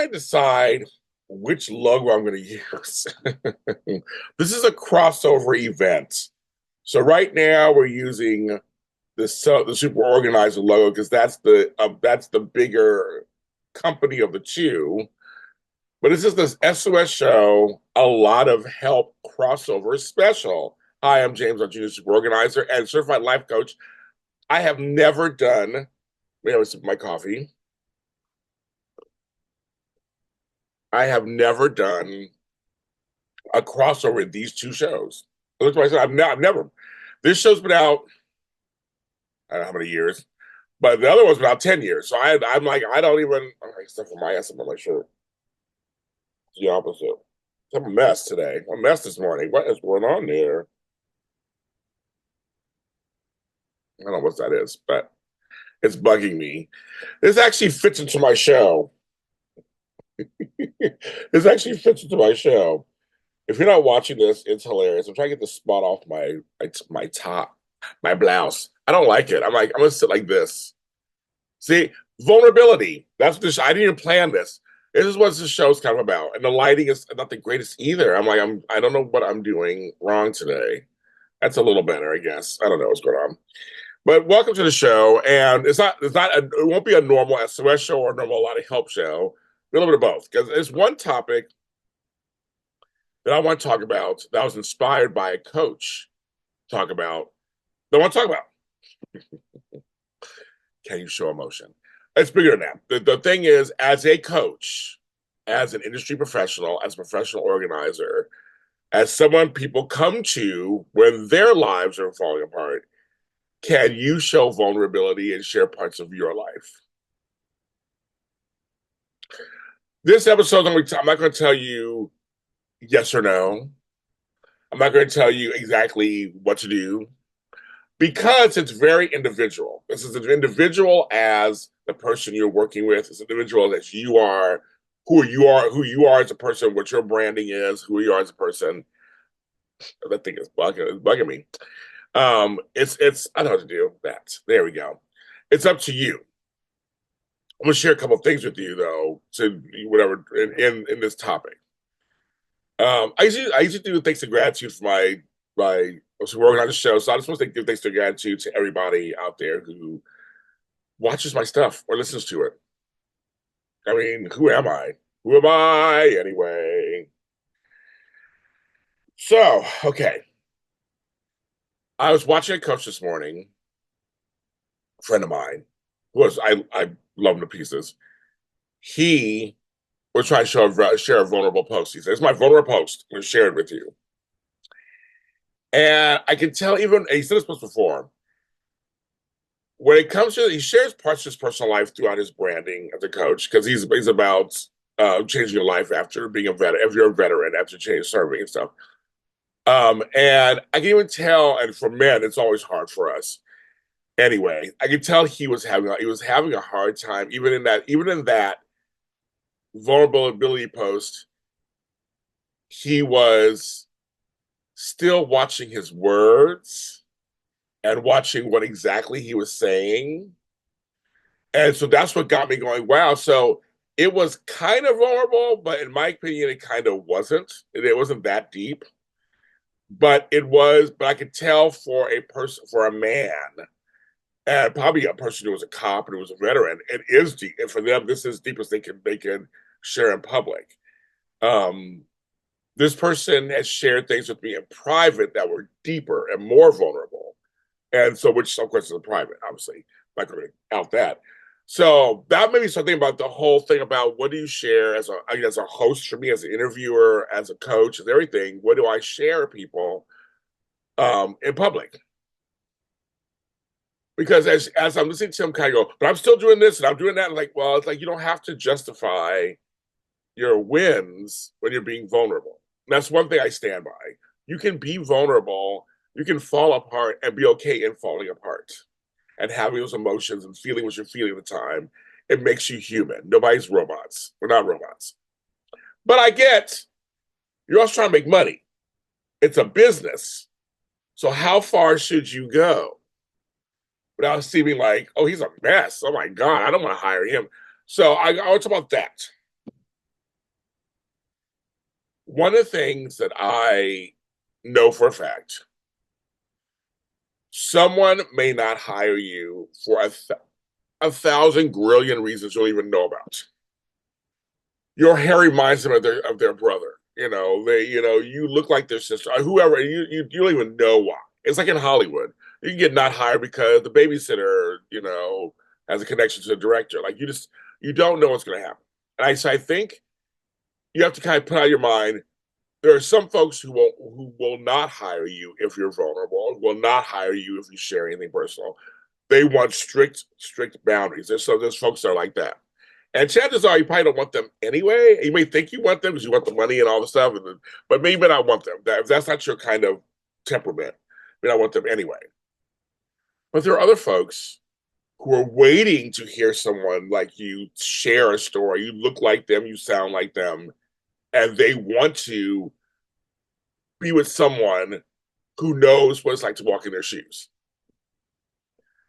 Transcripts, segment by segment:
trying to decide which logo I'm going to use. This is a crossover event. So right now we're using the Super Organizer logo because that's the bigger company of the two. But this is this SOS show, a lot of help crossover special. Hi, I'm James, I'm Junior Super Organizer and certified life coach. I have never done. Wait, I was sipping my coffee. I have never done a crossover in these two shows. I looked at myself, I've never. This show's been out, I don't know how many years, but the other one's been out 10 years. So I'm like, I don't even, except for my ass on my shirt. It's the opposite. I'm a mess today. I'm a mess this morning. What is going on there? I don't know what that is, but it's bugging me. This actually fits into my show. This actually fits into my show. If you're not watching this, it's hilarious. I'm trying to get the spot off my top, my blouse. I don't like it. I'm like, I'm gonna sit like this. See, vulnerability. That's what this. I didn't even plan this. This is what this show's kind of about. And the lighting is not the greatest either. I'm like, I don't know what I'm doing wrong today. That's a little better, I guess. I don't know what's going on. But welcome to the show. And it won't be a normal SOS show or a normal a lot of help show. A little bit of both. Because there's one topic that I want to talk about that I was inspired by a coach talk about that I want to talk about. Can you show emotion? It's bigger than that. The thing is, as a coach, as an industry professional, as a professional organizer, as someone people come to when their lives are falling apart, can you show vulnerability and share parts of your life? This episode, I'm not going to tell you yes or no. I'm not going to tell you exactly what to do because it's very individual. This is as individual as the person you're working with. It's individual as you are, who you are as a person, what your branding is, who you are as a person. That thing is bugging me. It's I don't know how to do that. There we go. It's up to you. I'm gonna share a couple of things with you though, to whatever in this topic. I usually do thanks and gratitude for my who working on the show. So I just want to give thanks and gratitude to everybody out there who watches my stuff or listens to it. I mean, who am I? Who am I anyway? So, okay. I was watching a coach this morning, a friend of mine, who was I love him to pieces. He was trying to share a vulnerable post. He says, "It's my vulnerable post. I'm going to share it with you." And I can tell even he said this post before. When it comes to he shares parts of his personal life throughout his branding as a coach because he's about changing your life after being a veteran. If you're a veteran after serving and stuff. And I can even tell, and for men, it's always hard for us. Anyway, I could tell he was having a hard time even in that vulnerability post. He was still watching his words and watching what exactly he was saying. And so that's what got me going, wow. So it was kind of vulnerable, but in my opinion, it kind of wasn't. It wasn't that deep. But I could tell for a man, and probably a person who was a cop and who was a veteran, it is deep. And for them, this is deep as they can share in public. This person has shared things with me in private that were deeper and more vulnerable. And so, which of course is in private, obviously. I'm not going to out that. So that made me start thinking about the whole thing about what do you share as a host for me, as an interviewer, as a coach, as everything. What do I share people in public? Because as I'm listening to him kind of go, but I'm still doing this and I'm doing that. Like, well, it's like you don't have to justify your wins when you're being vulnerable. And that's one thing I stand by. You can be vulnerable, you can fall apart and be okay in falling apart and having those emotions and feeling what you're feeling at the time. It makes you human. Nobody's robots. We're not robots. But I get you're also trying to make money. It's a business. So how far should you go without seeming like, oh, he's a mess. Oh my God, I don't want to hire him. So I want to talk about that. One of the things that I know for a fact, someone may not hire you for a thousand grillion reasons you don't even know about. Your hair reminds them of their brother. You look like their sister. Whoever you don't even know why. It's like in Hollywood. You can get not hired because the babysitter, has a connection to the director. Like you don't know what's gonna happen. And I think you have to kind of put out of your mind, there are some folks who will not hire you if you're vulnerable, will not hire you if you share anything personal. They want strict boundaries. There's folks that are like that. And chances are you probably don't want them anyway. You may think you want them because you want the money and all the stuff, but maybe not want them. If that's not your kind of temperament, you may not want them anyway. But there are other folks who are waiting to hear someone like you share a story. You look like them, you sound like them, and they want to be with someone who knows what it's like to walk in their shoes.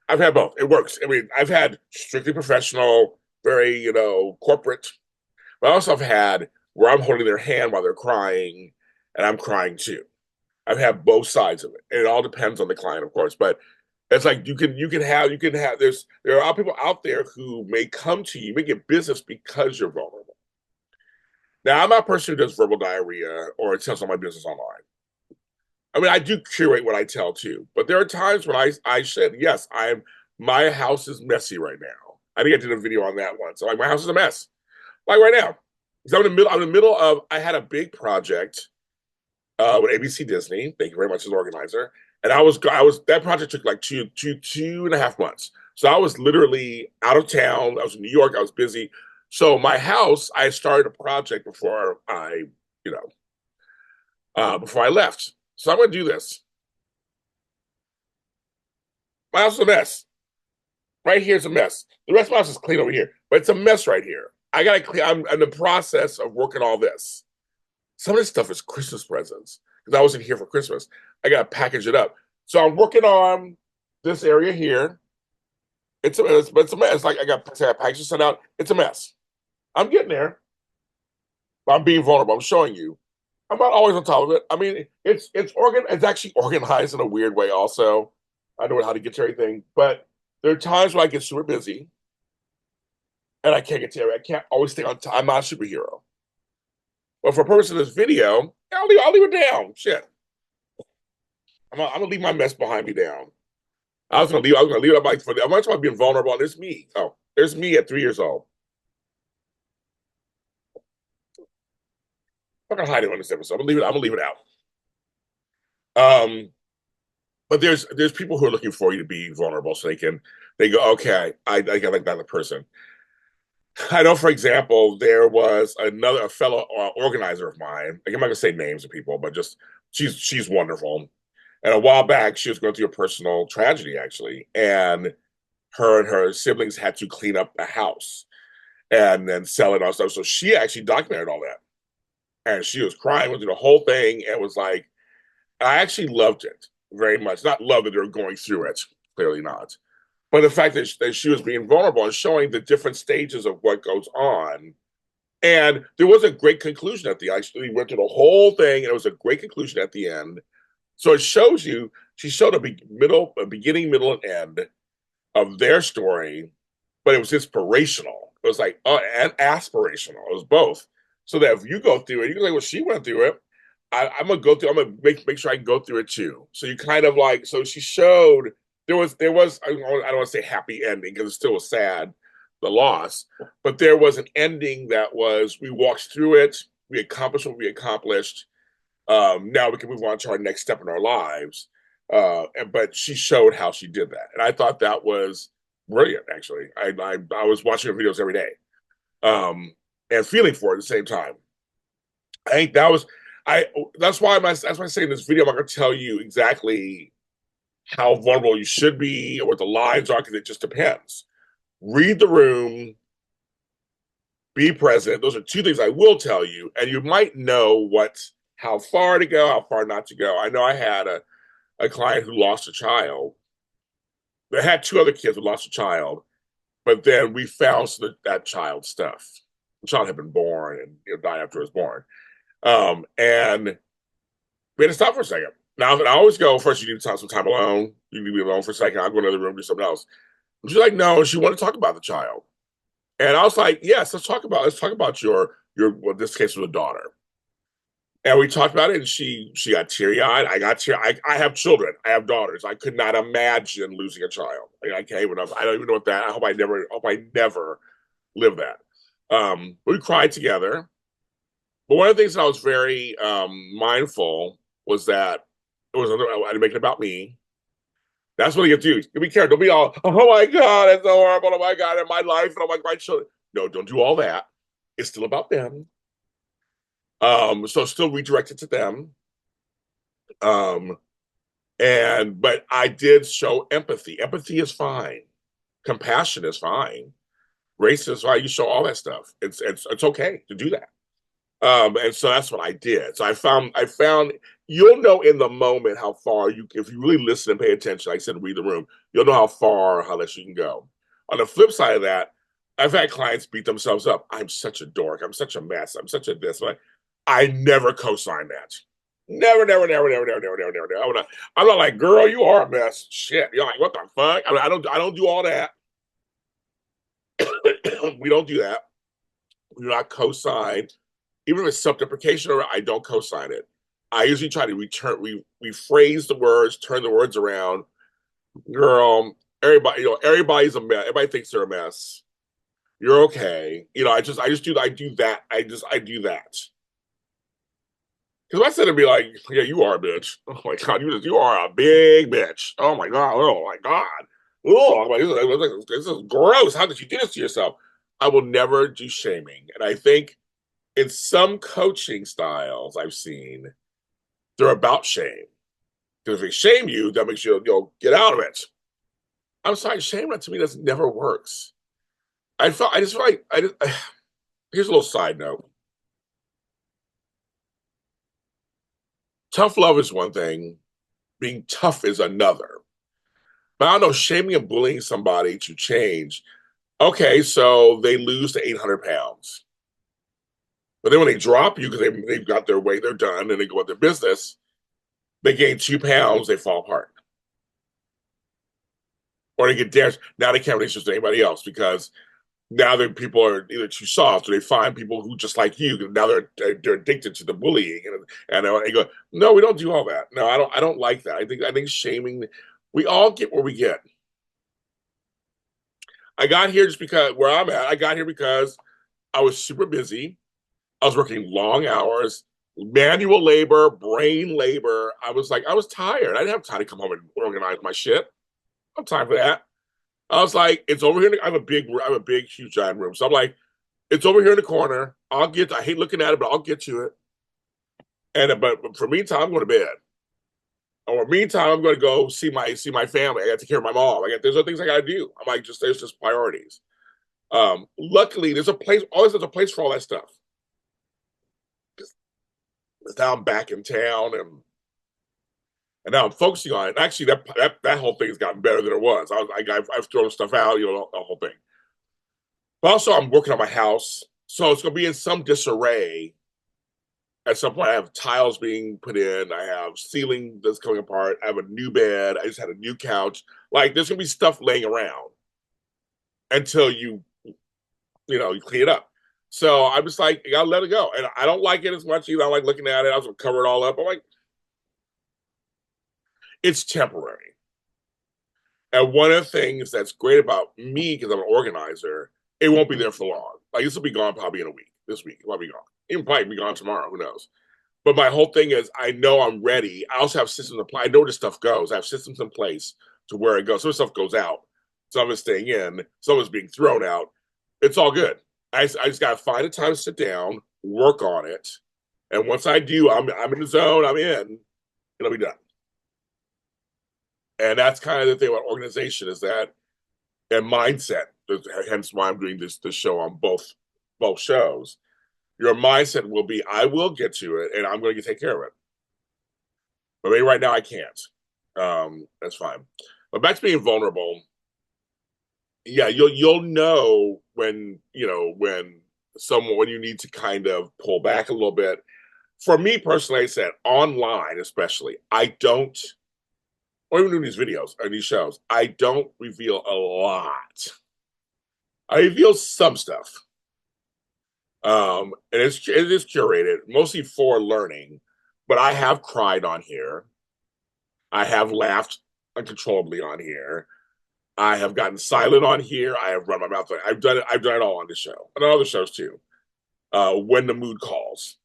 I've had both. It works. I mean, I've had strictly professional, very, corporate, but I also have had where I'm holding their hand while they're crying and I'm crying too. I've had both sides of it. And it all depends on the client, of course. But it's like there are people out there who may come to you, may get business because you're vulnerable. Now, I'm not a person who does verbal diarrhea or tells all my business online. I mean, I do curate what I tell too, but there are times when I said, yes, my house is messy right now. I think I did a video on that one. So like my house is a mess. Like right now. Because I'm in the middle of I had a big project with ABC Disney. Thank you very much as organizer. And I was that project took like two and a half months. So I was literally out of town. I was in New York. I was busy. So my house, I started a project you know, before I left. So I'm going to do this. My house is a mess. Right here's a mess. The rest of my house is clean over here, but it's a mess right here. I got to clean. I'm in the process of working all this. Some of this stuff is Christmas presents because I wasn't here for Christmas. I got to package it up. So I'm working on this area here. It's a mess. Like I got packages sent out. It's a mess. I'm getting there. But I'm being vulnerable. I'm showing you. I'm not always on top of it. I mean, it's actually organized in a weird way. Also, I know how to get to everything, but there are times when I get super busy and I can't get to everything. I can't always stay on time. I'm not a superhero. But for a purpose of this video, I'll leave it down. Shit, I'm gonna leave my mess behind me down. I was gonna leave it up like I'm not talking about being vulnerable. There's me. Oh, there's me at 3 years old. I'm not gonna hide it on this episode. I'm gonna leave it out. Um, but there's people who are looking for you to be vulnerable so they go, okay, I get like that person. I know, for example, there was a fellow organizer of mine. Like, I'm not gonna say names of people, but just she's wonderful. And a while back, she was going through a personal tragedy, actually, and her siblings had to clean up the house and then sell it and all stuff. So she actually documented all that, and she was crying, went through the whole thing, and was like, I actually loved it very much. Not love that they were going through it, clearly not, but the fact that she was being vulnerable and showing the different stages of what goes on. And there was a great conclusion at the end. Actually, we went through the whole thing, and it was a great conclusion at the end. So it shows you, she showed a beginning, middle, and end of their story, but it was inspirational. It was like and aspirational. It was both. So that if you go through it, you can say, well, she went through it. I'm gonna go through. I'm gonna make sure I can go through it too. So you kind of like. So she showed there was. I don't want to say happy ending because it still was sad, the loss. But there was an ending that was we walked through it. We accomplished what we accomplished. Now we can move on to our next step in our lives. But she showed how she did that, and I thought that was brilliant. Actually, I was watching her videos every day, and feeling for it at the same time. I think that was I. That's why I say in this video I'm not going to tell you exactly how vulnerable you should be or what the lines are because it just depends. Read the room, be present. Those are two things I will tell you, and you might know how far to go, how far not to go. I know I had a client who lost a child. They had two other kids who lost a child, but then we found that child's stuff. The child had been born and died after it was born. And we had to stop for a second. Now I always go first. You need to have some time alone. You need to be alone for a second. I'll go to the room, do something else. And she's like, no, she wanted to talk about the child, and I was like, yes, let's talk about your well, in this case was a daughter. And we talked about it, and she got teary eyed. I got teary. I have children. I have daughters. I could not imagine losing a child. I can't even. I don't even know what that. I never live that. We cried together. But one of the things that I was very mindful was that I didn't make it about me. That's what you get to do. Be careful. Don't be all, oh my God, it's so horrible. Oh my God, in my life, and oh my children. No, don't do all that. It's still about them. So still redirect it to them. Um, but I did show empathy. Empathy is fine. Compassion is fine. Grace is fine. You show all that stuff. It's okay to do that. And so that's what I did. So I found you'll know in the moment how far you if you really listen and pay attention, like I said, read the room, you'll know how less you can go. On the flip side of that, I've had clients beat themselves up. I'm such a dork. I'm such a mess. I'm such a this. Like, I never co-sign that. Never, never, never, never, never, never, never, never, never. I'm not like, girl, you are a mess. Shit. You're like, what the fuck? I don't do all that. We don't do that. We do not co-sign even if it's self-deprecation or I don't co-sign it. I usually try to rephrase the words, turn the words around. Girl, everybody's a mess. Everybody thinks they're a mess. You're okay. I do that. Because if I said it'd be like, yeah, you are a bitch. Oh my God, you are a big bitch. Oh my God. Oh my God. Oh, this is gross. How did you do this to yourself? I will never do shaming. And I think in some coaching styles I've seen, they're about shame. Because if they shame you, that makes you get out of it. I'm sorry, shame to me doesn't never works. I just feel like here's a little side note. Tough love is one thing, being tough is another. But I don't know, shaming and bullying somebody to change. Okay, so they lose to 800 pounds. But then when they drop you because they've got their way, they're done, and they go about their business, they gain 2 pounds, they fall apart. Or they get damaged. Now they can't relate to anybody else because now people are either too soft or they find people who just like you. Now they're addicted to the bullying and they go, no, we don't do all that. No, I don't like that. I think shaming. We all get where we get. I got here just because where I'm at. I got here because I was super busy. I was working long hours, manual labor, brain labor. I was tired. I didn't have time to come home and organize my shit. I don't have time for that. I was like, it's over here. I have a big, huge giant room. So I'm like, it's over here in the corner. I hate looking at it, but I'll get to it. But for meantime, I'm going to bed. Or meantime, I'm going to go see my family. I got to take care of my mom. There's other things I got to do. I'm like, there's just priorities. Luckily, there's a place. Always there's a place for all that stuff. Now I'm back in town and now I'm focusing on it. Actually, that whole thing has gotten better than it was. I've thrown stuff out, the whole thing. But also, I'm working on my house, so it's going to be in some disarray. At some point, I have tiles being put in. I have ceiling that's coming apart. I have a new bed. I just had a new couch. Like, there's going to be stuff laying around until you clean it up. So I'm just like, you gotta let it go. And I don't like it as much. I don't like looking at it. I was gonna cover it all up. I'm like, it's temporary. And one of the things that's great about me, because I'm an organizer, it won't be there for long. Like this will be gone probably in a week. This week, it will be gone. It will probably be gone tomorrow. Who knows? But my whole thing is, I know I'm ready. I also have systems in place. I know where this stuff goes. I have systems in place to where it goes. Some stuff goes out. Some is staying in. Some is being thrown out. It's all good. I just got to find a time to sit down, work on it. And once I do, I'm in the zone. I'm in. It'll be done. And that's kind of the thing about organization is that and mindset. Hence why I'm doing this show on both shows. Your mindset will be, I will get to it, and I'm going to take care of it. But maybe right now I can't. That's fine. But back to being vulnerable. Yeah, you'll know when you need to kind of pull back a little bit. For me personally, I said online, especially, I don't, or even in these videos or these shows, I don't reveal a lot. I reveal some stuff. And it is curated mostly for learning, but I have cried on here. I have laughed uncontrollably on here. I have gotten silent on here. I have run my mouth. I've done it. I've done it all on this show and on other shows too. When the mood calls,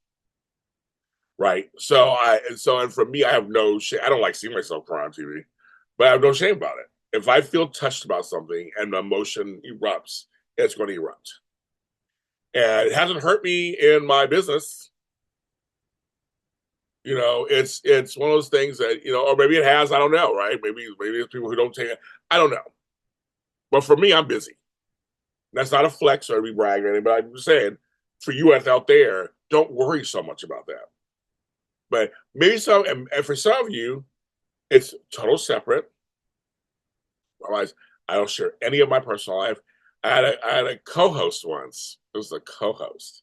right? And for me, I have no shame. I don't like seeing myself cry on TV, but I have no shame about it. If I feel touched about something and the emotion erupts, it's going to erupt. And it hasn't hurt me in my business. It's one of those things that, or maybe it has. I don't know, right? Maybe it's people who don't take it. I don't know. But for me, I'm busy. That's not a flex or be bragging or anything, but I'm just saying, for you out there, don't worry so much about that. But maybe some, and for some of you, it's total separate. Otherwise, I don't share any of my personal life. I had a co-host once. It was a co-host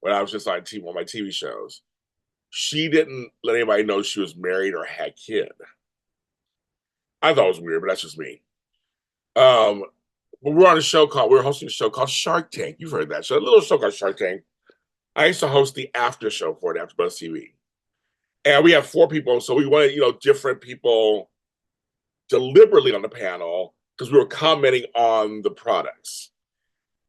when I was just on TV, on my TV shows. She didn't let anybody know she was married or had a kid. I thought it was weird, but that's just me. Um, but we were hosting a show called Shark Tank. You've heard that show, a little show called Shark Tank. I used to host the after show for it, After Buzz TV. And we have 4 people, so we wanted, different people deliberately on the panel because we were commenting on the products.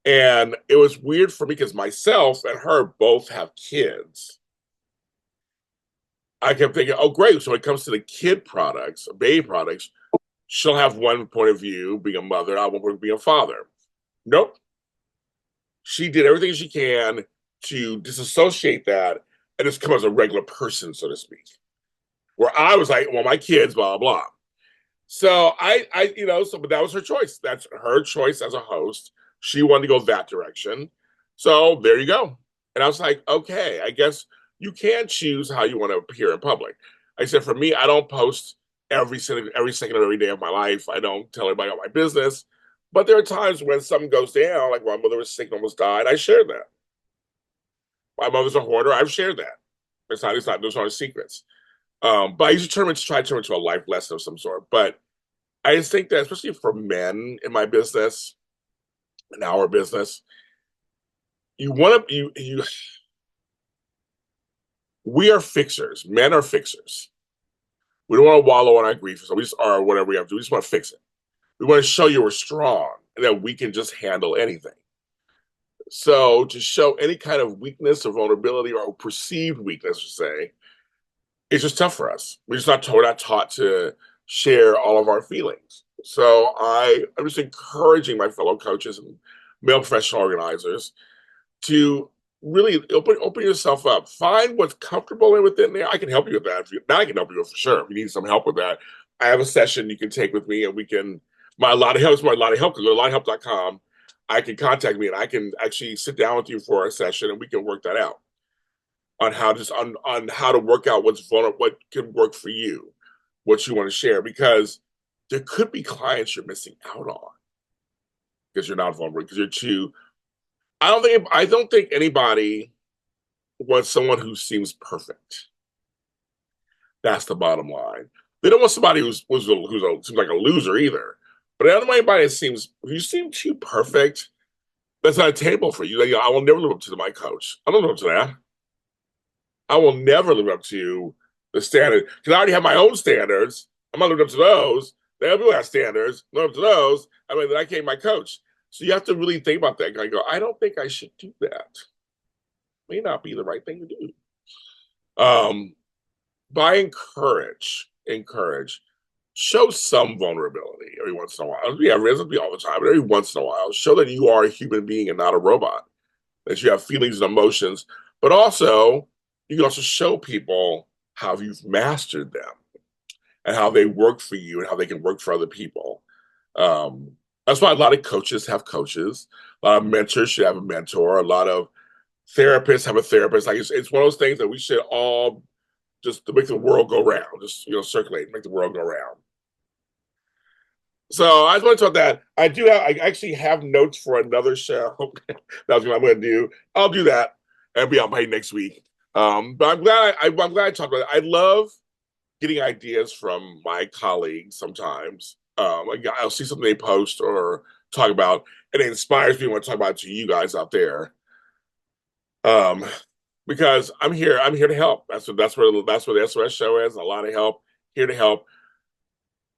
And it was weird for me because myself and her both have kids. I kept thinking, oh, great. So when it comes to the kid products, baby products, she'll have one point of view being a mother, I will being a father. Nope. She did everything she can to disassociate that and just come as a regular person, so to speak. Where I was like, well, my kids, blah, blah. So but that was her choice. That's her choice as a host. She wanted to go that direction. So there you go. And I was like, okay, I guess you can choose how you want to appear in public. I said, for me, I don't post every second of every day of my life. I don't tell everybody about my business. But there are times when something goes down, like my mother was sick and almost died. I shared that. My mother's a hoarder. I've shared that. Those aren't secrets. But I used to try to turn it into a life lesson of some sort. But I just think that, especially for men in my business, in our business, you want to we are fixers. Men are fixers. We don't want to wallow on our grief, so we just are whatever we have to do. We just want to fix it. We want to show you we're strong and that we can just handle anything. So to show any kind of weakness or vulnerability or perceived weakness, to say, it's just tough for us. We're not taught to share all of our feelings. So I'm just encouraging my fellow coaches and male professional organizers to really open yourself up. Find what's comfortable in within there. I can help you with that. I can help you with for sure. If you need some help with that, I have a session you can take with me, and we can. My lot of help is my lot of help. Go to lottofhelp.com. I can contact me, and I can actually sit down with you for a session, and we can work that out on how to work out what's vulnerable, what can work for you, what you want to share, because there could be clients you're missing out on because you're not vulnerable, because you're too. I don't think anybody wants someone who seems perfect. That's the bottom line. They don't want somebody who seems like a loser either. But I don't want anybody that seems, if you seem too perfect, that's not a table for you. I will never live up to my coach. I don't live up to that. I will never live up to the standard because I already have my own standards. I'm not living up to those. The other people have standards. Live up to those. Then I came my coach. So you have to really think about that. I don't think I should do that. May not be the right thing to do. But I encourage, show some vulnerability every once in a while. Yeah, it doesn't be all the time, but every once in a while, show that you are a human being and not a robot. That you have feelings and emotions, but also you can also show people how you've mastered them and how they work for you and how they can work for other people. That's why a lot of coaches have coaches. A lot of mentors should have a mentor. A lot of therapists have a therapist. Like it's one of those things that we should all just to make the world go round. Just circulate, make the world go round. So I just want to talk that I actually have notes for another show. That's what I'm going to do. I'll do that and be on my next week. But I'm glad I talked about it. I love getting ideas from my colleagues sometimes. I'll see something they post or talk about, and it inspires me when I talk about it to you guys out there. Um, because I'm here to help. That's what the SOS show is. A lot of help, here to help.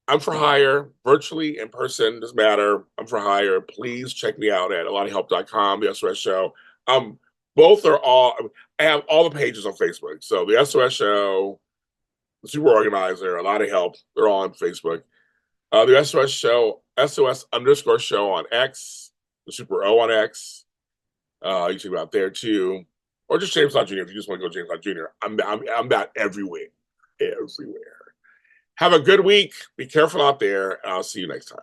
I'm for hire, virtually, in person, doesn't matter. I'm for hire. Please check me out at alotofhelp.com, the SOS show. Um, both are all, I have all the pages on Facebook. So the SOS show, the super organizer, a lot of help, they're all on Facebook. The SOS show, SOS underscore show on X, the super O on X. You check me out there too. Or just James Lott Jr. if you just want to go James Lott Jr. I'm that everywhere. Everywhere. Have a good week. Be careful out there. And I'll see you next time.